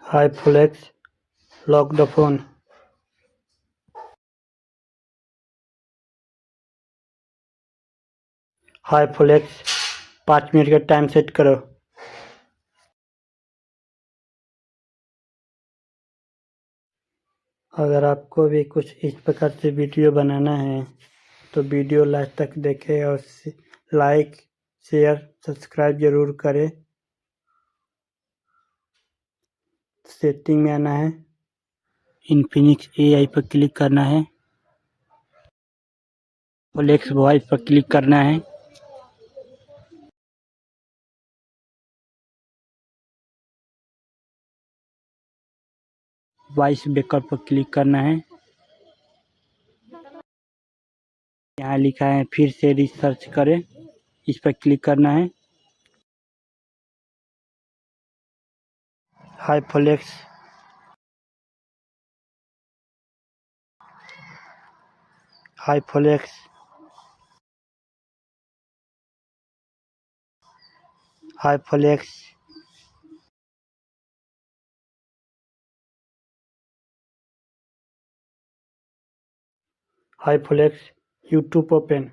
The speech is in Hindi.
Hi Folax, lock the phone. Hi Folax, 5 minute का टाइम सेट करो। अगर आपको भी कुछ इस प्रकार से वीडियो बनाना है तो वीडियो लास्ट तक देखें और लाइक, शेयर, सब्सक्राइब जरूर करें। सेटिंग में आना है, इन्फिनिक्स AI पर क्लिक करना है, फोलेक्स वॉइस पर क्लिक करना है, वॉइस बैकअप पर क्लिक करना है। यहाँ लिखा है फिर से रिसर्च करें, इस पर क्लिक करना है। हाई फोलेक्स, हाई फोलेक्स, हाई फोलेक्स, हाई फोलेक्स, यूट्यूब ओपन।